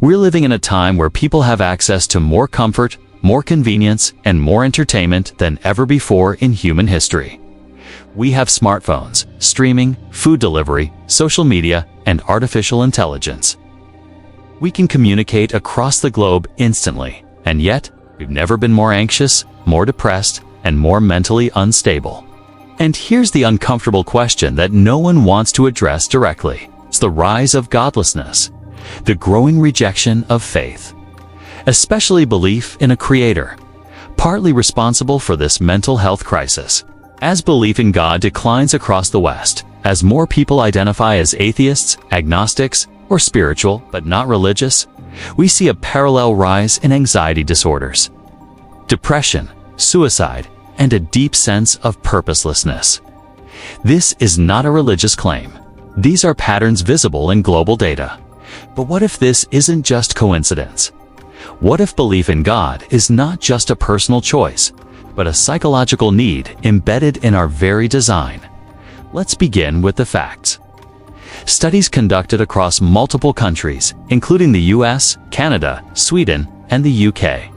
We're living in a time where people have access to more comfort, more convenience, and more entertainment than ever before in human history. We have smartphones, streaming, food delivery, social media, and artificial intelligence. We can communicate across the globe instantly, and yet we've never been more anxious, more depressed, and more mentally unstable. And here's the uncomfortable question that no one wants to address directly. It's the rise of godlessness, the growing rejection of faith, especially belief in a creator, partly responsible for this mental health crisis. As belief in God declines across the West, as more people identify as atheists, agnostics, or spiritual but not religious, we see a parallel rise in anxiety disorders, depression, suicide, and a deep sense of purposelessness. This is not a religious claim. These are patterns visible in global data. But what if this isn't just coincidence? What if belief in God is not just a personal choice, but a psychological need embedded in our very design? Let's begin with the facts. Studies conducted across multiple countries, including the US, Canada, Sweden, and the UK,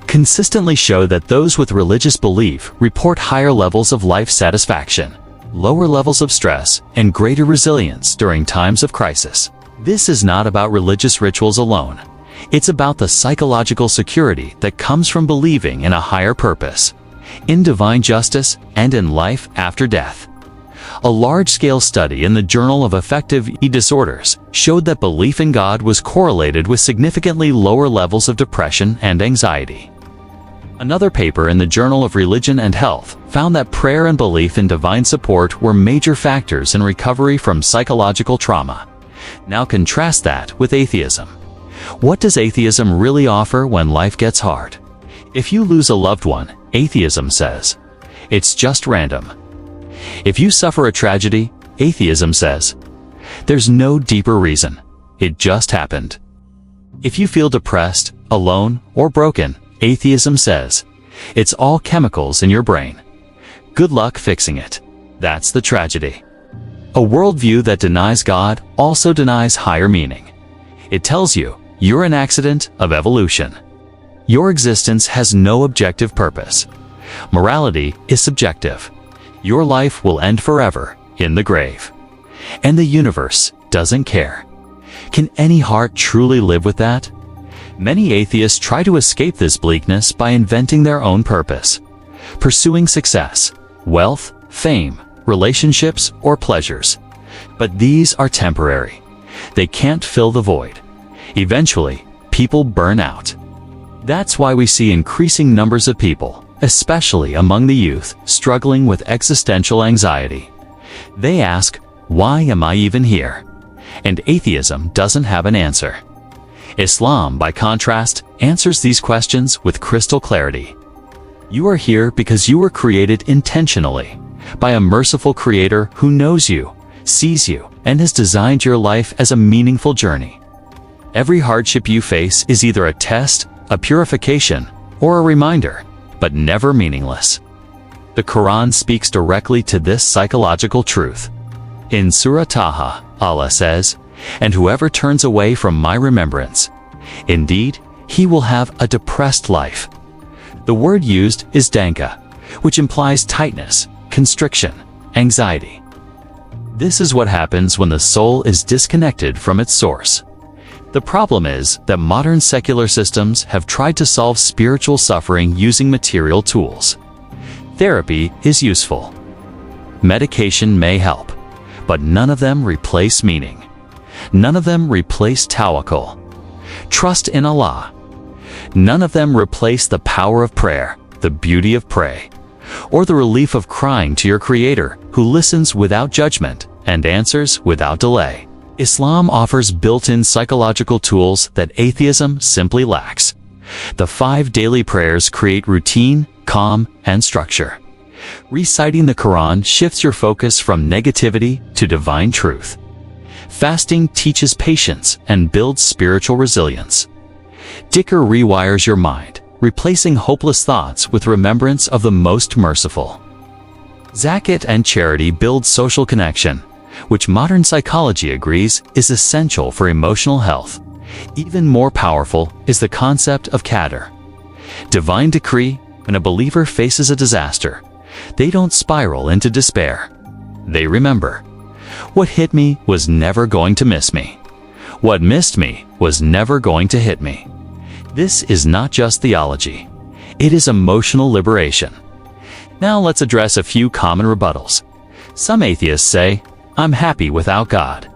consistently show that those with religious belief report higher levels of life satisfaction, lower levels of stress, and greater resilience during times of crisis. This is not about religious rituals alone. It's about the psychological security that comes from believing in a higher purpose, in divine justice, and in life after death. A large-scale study in the Journal of Affective Disorders showed that belief in God was correlated with significantly lower levels of depression and anxiety. Another paper in the Journal of Religion and Health found that prayer and belief in divine support were major factors in recovery from psychological trauma. Now contrast that with atheism. What does atheism really offer when life gets hard? If you lose a loved one, atheism says, it's just random. If you suffer a tragedy, atheism says, there's no deeper reason. It just happened. If you feel depressed, alone, or broken, atheism says, it's all chemicals in your brain. Good luck fixing it. That's the tragedy. A worldview that denies God also denies higher meaning. It tells you you're an accident of evolution. Your existence has no objective purpose. Morality is subjective. Your life will end forever in the grave. And the universe doesn't care. Can any heart truly live with that? Many atheists try to escape this bleakness by inventing their own purpose, pursuing success, wealth, fame, relationships, or pleasures. But these are temporary. They can't fill the void. Eventually, people burn out. That's why we see increasing numbers of people, especially among the youth, struggling with existential anxiety. They ask, why am I even here? And atheism doesn't have an answer. Islam, by contrast, answers these questions with crystal clarity. You are here because you were created intentionally, by a merciful creator who knows you, sees you, and has designed your life as a meaningful journey. Every hardship you face is either a test, a purification, or a reminder, but never meaningless. The Quran speaks directly to this psychological truth. In Surah Taha, Allah says, "And whoever turns away from my remembrance, indeed, he will have a depressed life." The word used is danka, which implies tightness, constriction, anxiety. This is what happens when the soul is disconnected from its source. The problem is that modern secular systems have tried to solve spiritual suffering using material tools. Therapy is useful. Medication may help, but none of them replace meaning. None of them replace tawakkul, trust in Allah. None of them replace the power of prayer, the beauty of pray, or the relief of crying to your Creator who listens without judgment and answers without delay. Islam offers built-in psychological tools that atheism simply lacks. The 5 daily prayers create routine, calm, and structure. Reciting the Quran shifts your focus from negativity to divine truth. Fasting teaches patience and builds spiritual resilience. Dhikr rewires your mind, replacing hopeless thoughts with remembrance of the most merciful. Zakat and charity build social connection, which modern psychology agrees is essential for emotional health. Even more powerful is the concept of qadr. Divine decree. When a believer faces a disaster, they don't spiral into despair. They remember, what hit me was never going to miss me. What missed me was never going to hit me. This is not just theology. It is emotional liberation. Now let's address a few common rebuttals. Some atheists say, I'm happy without God.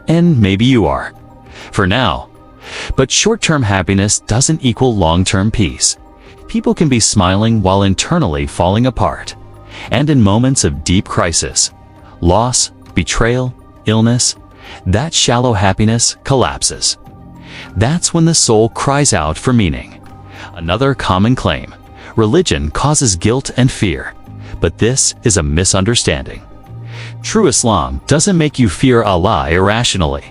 And maybe you are. For now. But short-term happiness doesn't equal long-term peace. People can be smiling while internally falling apart. And in moments of deep crisis, loss, betrayal, illness, that shallow happiness collapses. That's when the soul cries out for meaning. Another common claim: religion causes guilt and fear. But this is a misunderstanding. True Islam doesn't make you fear Allah irrationally.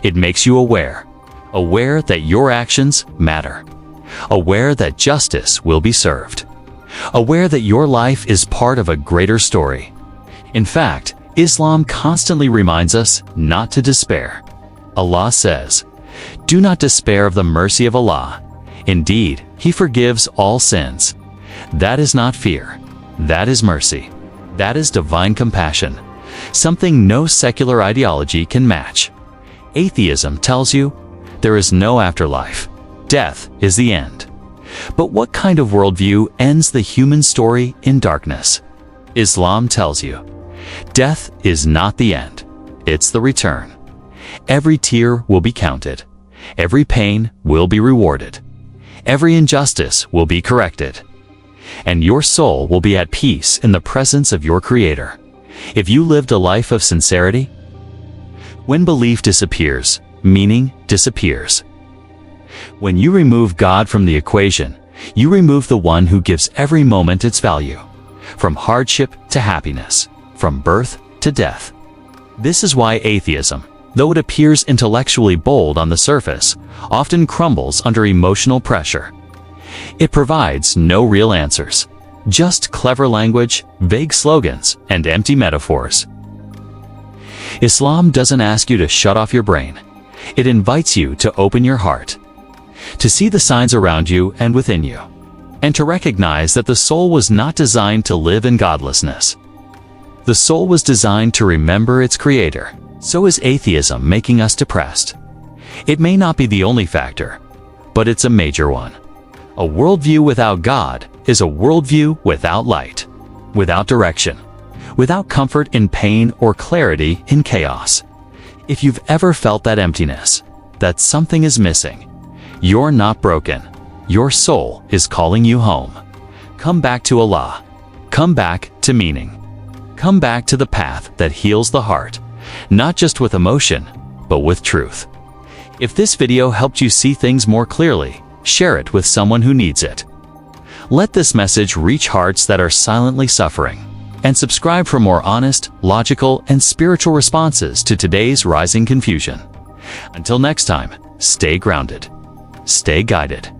It makes you aware that your actions matter, aware that justice will be served, aware that your life is part of a greater story. In fact, Islam constantly reminds us not to despair. Allah says, "Do not despair of the mercy of Allah. Indeed, He forgives all sins." That is not fear. That is mercy. That is divine compassion, something no secular ideology can match. Atheism tells you there is no afterlife. Death is the end. But what kind of worldview ends the human story in darkness? Islam tells you, death is not the end. It's the return. Every tear will be counted. Every pain will be rewarded. Every injustice will be corrected. And your soul will be at peace in the presence of your Creator, if you lived a life of sincerity. When belief disappears, meaning disappears. When you remove God from the equation, you remove the one who gives every moment its value, from hardship to happiness, from birth to death. This is why atheism, though it appears intellectually bold on the surface, often crumbles under emotional pressure. It provides no real answers, just clever language, vague slogans, and empty metaphors. Islam doesn't ask you to shut off your brain. It invites you to open your heart, to see the signs around you and within you, and to recognize that the soul was not designed to live in godlessness. The soul was designed to remember its Creator. So is atheism making us depressed? It may not be the only factor, but it's a major one. A worldview without God is a worldview without light, without direction, without comfort in pain or clarity in chaos. If you've ever felt that emptiness, that something is missing, you're not broken. Your soul is calling you home. Come back to Allah. Come back to meaning. Come back to the path that heals the heart, not just with emotion, but with truth. If this video helped you see things more clearly, share it with someone who needs it. Let this message reach hearts that are silently suffering, and subscribe for more honest, logical, and spiritual responses to today's rising confusion. Until next time, stay grounded, stay guided.